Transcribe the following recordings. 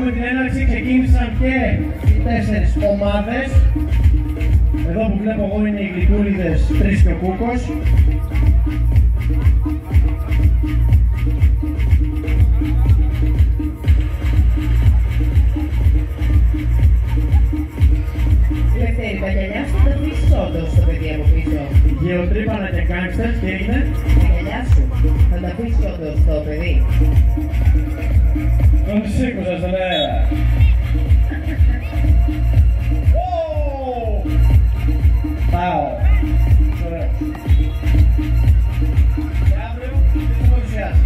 έχουμε την έναρξη, ξεκίνησαν και οι 4 ομάδες. Εδώ που βλέπω εγώ είναι οι γλυκούλιδες 3 και ο Κούκος. Λευτέρη, τα γυαλιά σου τα αφήσεις όντως το παιδί από πίσω. Γεωτρύπανα και γκάνγκστερς, τι έγινε? Τα γυαλιά σου θα τα αφήσεις όντως το παιδί. Τον σήκωσα στον αέρα. Πάω. Ωραία. Και αύριο θα παρουσιάσει.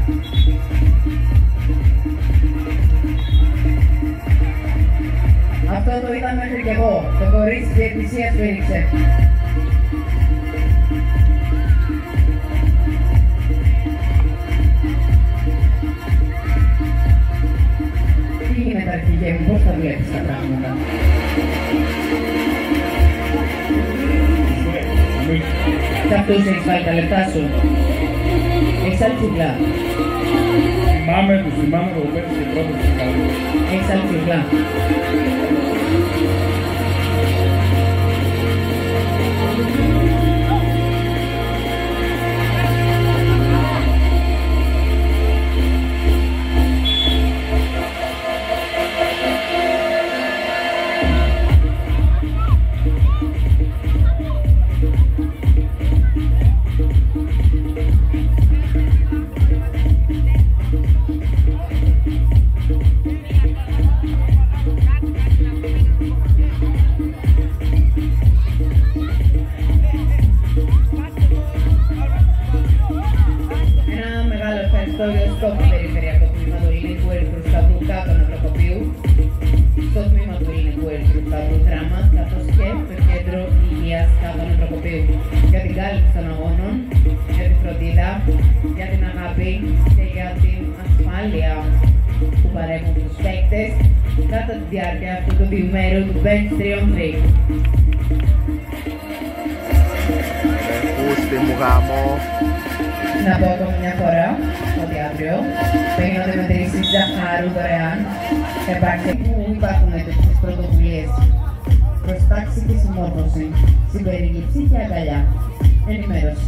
Αυτό το είδα μέχρι κι εγώ. Το κορίτσι της εκκλησίας του έριξε. Τι γίνεται αρχηγέ μου, πώς τα βλέπεις τα πράγματα? Σε αυτούς έχεις βάλει τα λεπτά σου. Έχεις άλλη τσιπλά. Θυμάμαι το πέρυσι και πρώτο της καλής. Έχεις άλλη τσιπλά. Στο περιφερειακό τμήμα του Ελληνικού Ερυθρού Σταυρού κάτω Νευροκοπείου, στο τμήμα του Ελληνικού Ερυθρού Σταυρού Δράμα, καθώς και το κέντρο υγείας κάτω Νευροκοπείου, για την κάλυψη των αγώνων, για τη φροντίδα, για την αγάπη και για την ασφάλεια που παρέχουν στους παίκτες κατά τη διάρκεια αυτού του διημέρου του Bench 3 on 3. Πούστη μου γάμο. Να πω ακόμη μια φορά ότι αύριο θα γίνονται μετρήσεις ζαχάρου δωρεάν. Θα υπάρξει που υπάρχουν τέτοιες πρωτοβουλίες προς τάξη και συμμόρφωση, συμπερίληψη και αγκαλιά. Ενημέρωση.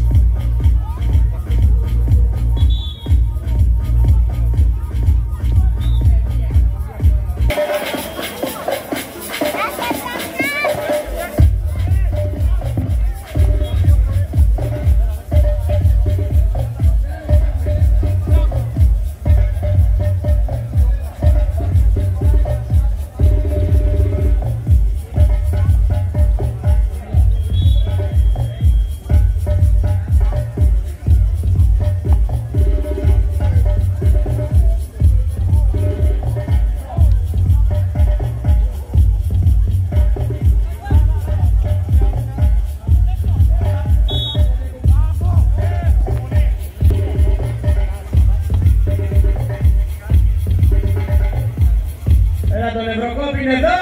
Τον Ευρωκόπη είναι εδώ!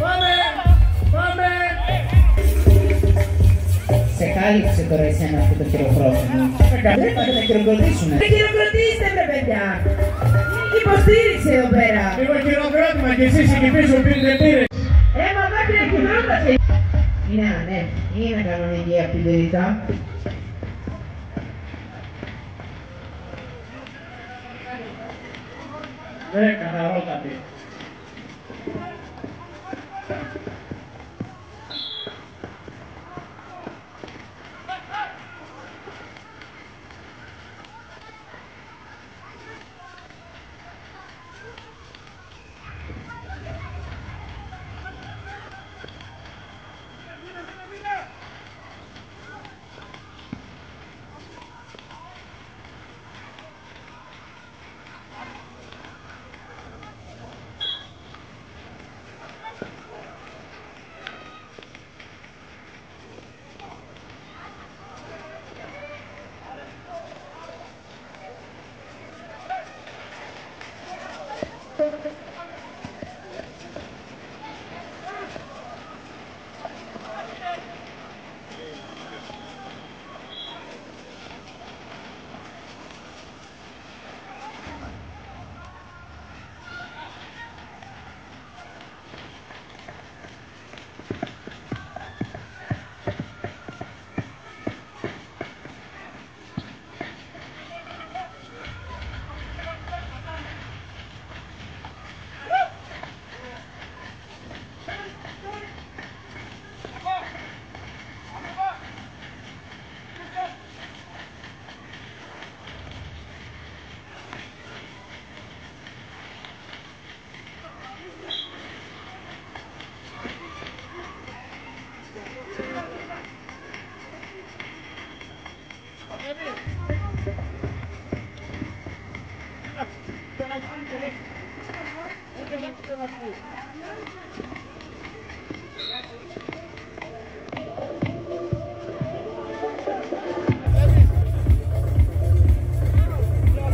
Πάμε! Πάμε! Σε κάλυψε τώρα εσένα αυτό το χειροκρότημα. Δεν πάτε να χειροκροτήσουνε. Δεν χειροκροτήστε βρε παιδιά! Είναι υποστήριξη εδώ πέρα. Λίγο χειροκρότημα και εσείς εκεί πίσω πήρετε πήρες. Μα πρέπει να χειροκρότησε. Είναι ναι, είναι κανονική αυτή η περίτα. Καθαρότατη.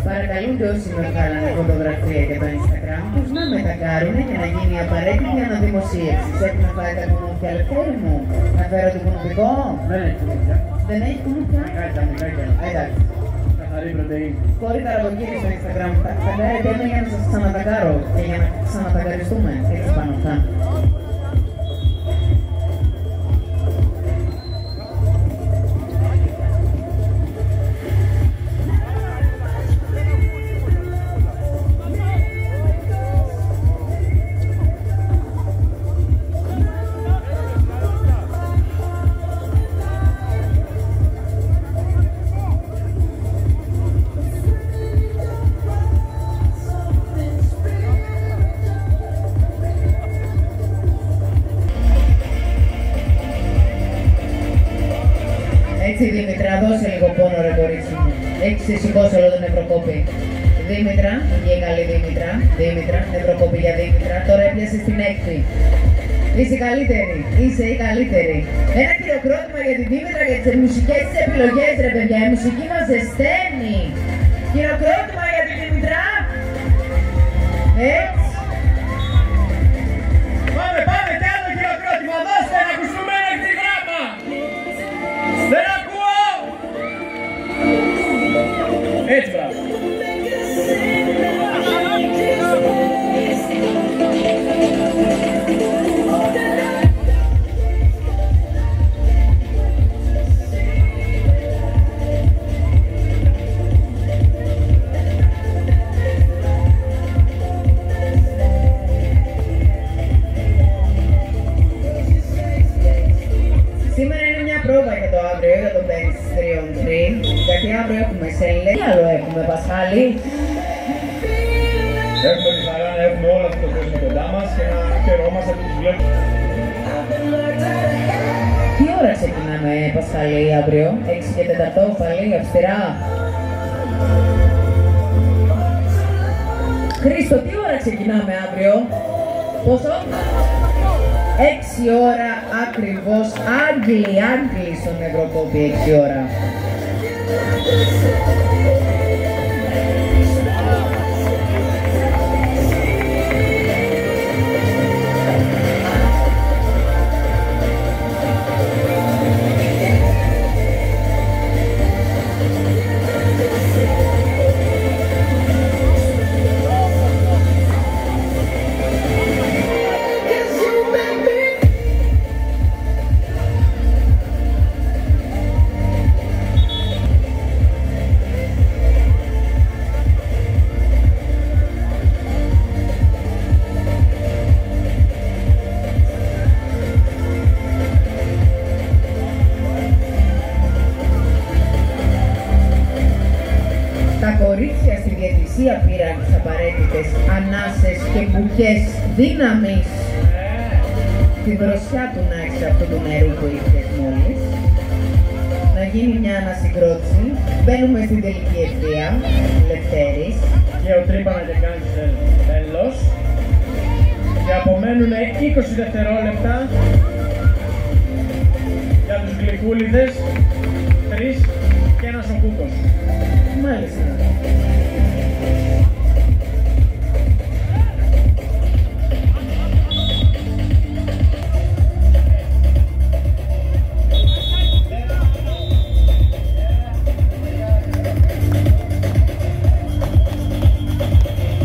Παρακαλούνται όσοι με βγάλανε φωτογραφία για το Instagram τους να με ταγκάρουν και να γίνει απαραίτητη αναδημοσίευση. Πρέπει να φάει τα κουνούπια, Λευτέρη μου. Να φέρω το κουνουπικό. Δεν έχει κουνούπια. Δεν έχει κουνούπια. Μικράκια. Εντάξει. Καθαρή πρωτεΐνη. Κόρη Καραγκοκύρη στο Instagram. Ταγκάρετε με για να σας ξαναταγκάρω και για να ξαναταγκαριστούμε. Έτσι πάνω αυτά. Έτσι Δήμητρα, δώσε λίγο πόνο ρε κορίτσι μου. Έχεις σηκώσει όλο τον Ευρωκόπη. Δήμητρα, η καλή Δήμητρα, Ευρωκόπη για Δήμητρα, τώρα έπιασες την έκτη. Είσαι η καλύτερη, είσαι η καλύτερη. Ένα χειροκρότημα για τη Δήμητρα για τις μουσικές της επιλογές ρε παιδιά, η μουσική μας ζεσταίνει. Χειροκρότημα για τη Δήμητρα. Έτσι. Πάμε κι άλλο χειροκρότημα, δώστε να ακουστούμε ένα εκτιγράμμα. Δεν ακούω! Έτσι μπράβο. Σήμερα είναι μια πρόβα για το αύριο, για το 5-3-3, γιατί αύριο έχουμε σέλε. Τι άλλο έχουμε, Πασχάλη? Έχουμε τη χαρά να έχουμε όλο αυτό το κόσμο κοντά μας και να χαιρόμαστε που τους βλέπουμε. Τι ώρα ξεκινάμε, Πασχάλη, αύριο? 6 και 4, πάλι, αυστηρά. Χρήστο, τι ώρα ξεκινάμε αύριο? Πόσο? 6 ώρα ακριβώς, Άγγλοι στον Ευρωκόπη, 6 ώρα. Τα κορίτσια στη διαιτησία πήραν τις απαραίτητες ανάσες και μπουκές δύναμης. Τη δροσιά του να έχεις αυτού του νερού που ήρθες μόλις. Να γίνει μια ανασυγκρότηση. Μπαίνουμε στην τελική ευθεία, Λευτέρης. Και ο τρύπανα και κάνει τέλος. Και απομένουν 20 δευτερόλεπτα για τους γλυκούλιδες, 3 και ένας ο Κούκος. Μάλιστα.